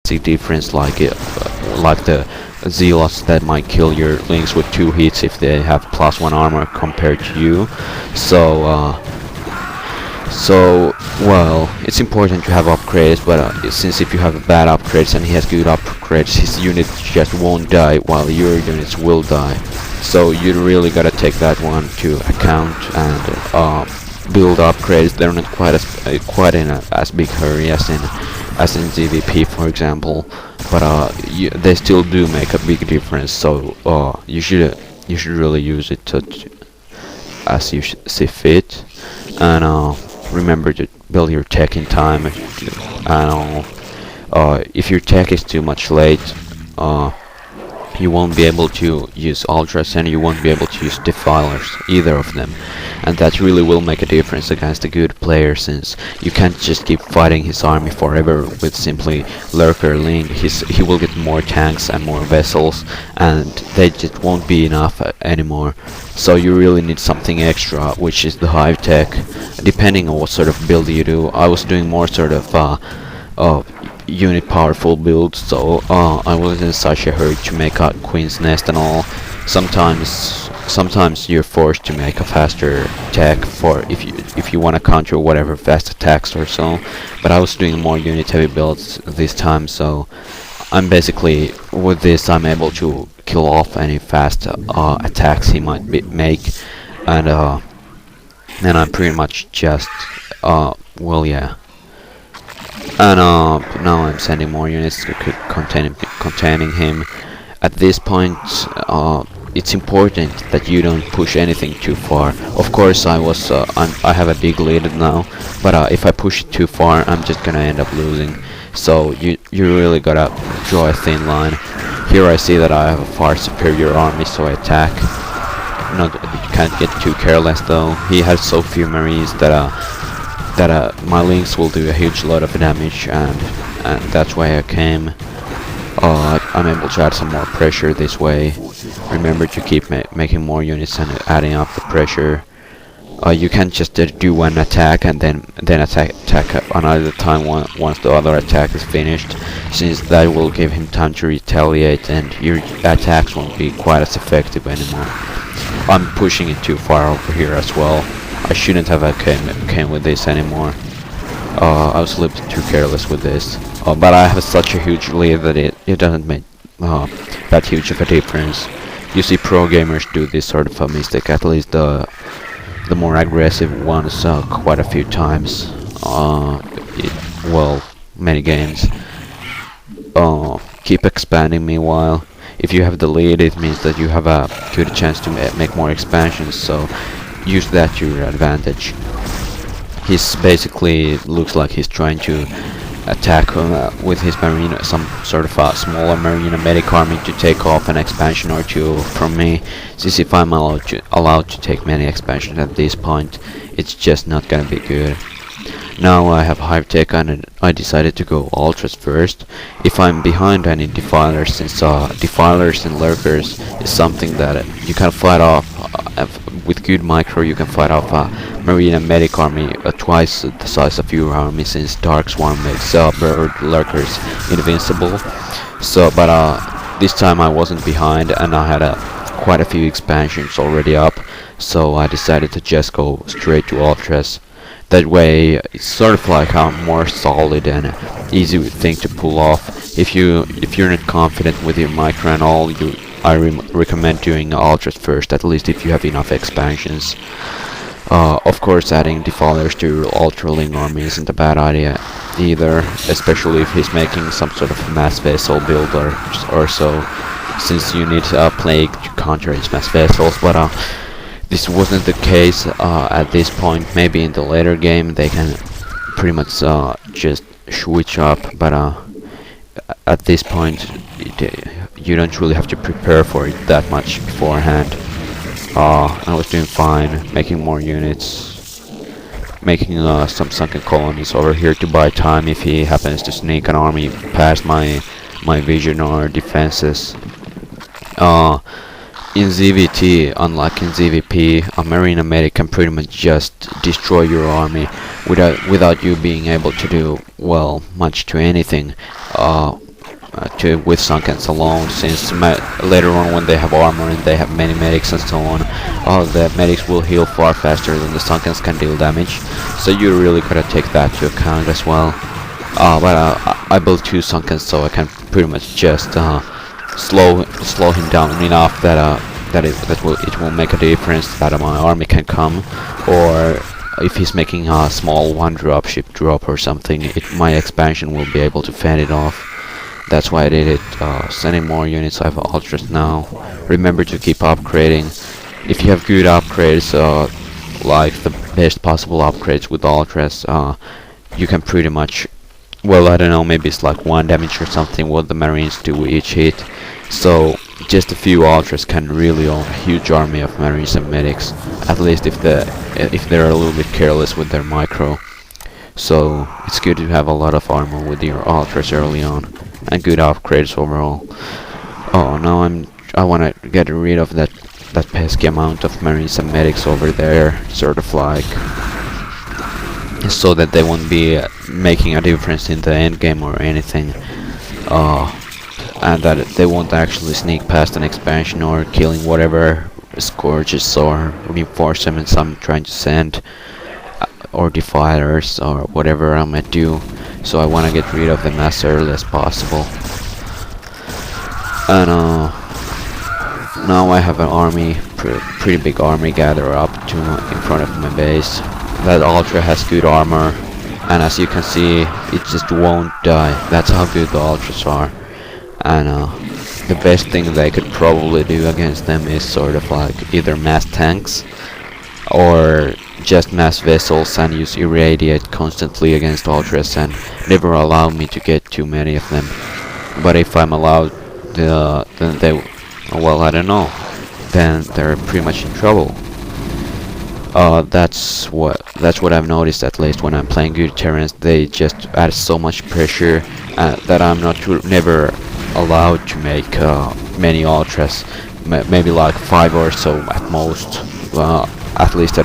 drastic difference, like the zealots that might kill your links with 2 hits if they have +1 armor compared to you. So well, it's important to have upgrades, but since if you have bad upgrades and he has good upgrades, his units just won't die while your units will die. So you really gotta take that one to account and build upgrades. They're not quite in as big hurry as in ZvP, for example, but they still do make a big difference. So you should really use it as you see fit, and remember to build your tech in time. And if your tech is too much late, you won't be able to use ultras and you won't be able to use defilers, either of them, and that really will make a difference against a good player, since you can't just keep fighting his army forever with simply lurker link. He will get more tanks and more vessels, and they just won't be enough anymore. So you really need something extra, which is the hive tech, depending on what sort of build you do. I was doing more sort of unit powerful build, so I wasn't in such a hurry to make a queen's nest and all. Sometimes you're forced to make a faster tech for if you want to counter whatever fast attacks or so, but I was doing more unit heavy builds this time, so I'm basically, with this, I'm able to kill off any fast attacks he might make, and I'm pretty much just well, yeah. And now I'm sending more units containing him. At this point, it's important that you don't push anything too far. Of course, I have a big lead now, but if I push it too far, I'm just gonna end up losing. So you really gotta draw a thin line. Here I see that I have a far superior army, so I attack. You can't get too careless though. He has so few marines that my links will do a huge lot of damage, and that's why I came. I'm able to add some more pressure this way. Remember to keep making more units and adding up the pressure. You can't just do one attack and then attack another time once the other attack is finished, since that will give him time to retaliate and your attacks won't be quite as effective anymore. I'm pushing it too far over here as well. I shouldn't have came with this anymore. I was a little bit too careless with this. But I have such a huge lead that it doesn't make that huge of a difference. You see pro gamers do this sort of a mistake, at least the more aggressive ones, quite a few times. Well, many games. Keep expanding meanwhile. If you have the lead, it means that you have a good chance to make more expansions, so use that to your advantage. He's basically looks like he's trying to attack with his marine, some sort of a smaller marine medic army to take off an expansion or two from me. Since if I'm allowed to take many expansions at this point, it's just not gonna be good. Now I have hive tech and I decided to go ultras first. If I'm behind, I need defilers, since defilers and lurkers is something that you can fight off with good micro. You can fight off a marine and medic army twice the size of your army, since dark swarm makes bird lurkers invincible. So, but this time I wasn't behind and I had quite a few expansions already up, so I decided to just go straight to ultras. That way, it's sort of like a more solid and easy thing to pull off. If you're not confident with your micro and all, I recommend doing ultras first, at least if you have enough expansions. Of course, adding defilers to your ultraling army isn't a bad idea either, especially if he's making some sort of mass vessel build or so, since you need a plague to counter his mass vessels. But this wasn't the case at this point. Maybe in the later game they can pretty much just switch up, but at this point you don't really have to prepare for it that much beforehand. I was doing fine, making more units, making some sunken colonies over here to buy time if he happens to sneak an army past my vision or defenses. In ZvT, unlike in ZvP, a marine medic can pretty much just destroy your army without you being able to do, well, much to anything. to with Sunkens alone, since later on when they have armor and they have many medics and so on, the medics will heal far faster than the Sunkens can deal damage. So you really gotta take that to account as well. But I built 2 Sunkens, so I can pretty much just slow him down enough that it will make a difference that my army can come, or if he's making a small 1 dropship drop or something, my expansion will be able to fend it off. That's why I did it. Sending more units. I have ultras now. Remember to keep upgrading. If you have good upgrades, like the best possible upgrades with ultras, you can pretty much, well, I don't know, maybe it's like 1 damage or something what the marines do each hit. So just a few ultras can really own a huge army of marines and medics, at least if they're a little bit careless with their micro. So it's good to have a lot of armor with your ultras early on, and good upgrades overall. Oh, now I want to get rid of that pesky amount of marines and medics over there, sort of like, so that they won't be making a difference in the end game or anything. And that they won't actually sneak past an expansion or killing whatever scourges or reinforcements I'm trying to send, or defilers or whatever I might do. So I want to get rid of them as early as possible. And now I have an army, pretty big army gathered up to in front of my base. That ultra has good armor, and as you can see, it just won't die. That's how good the ultras are. And the best thing they could probably do against them is sort of like either mass tanks or just mass vessels and use irradiate constantly against ultras and never allow me to get too many of them. But if I'm allowed, then they, well, I don't know, then they're pretty much in trouble. That's what I've noticed, at least when I'm playing good terrains. They just add so much pressure that I'm never allowed to make many ultras, maybe like 5 or so at most, at least at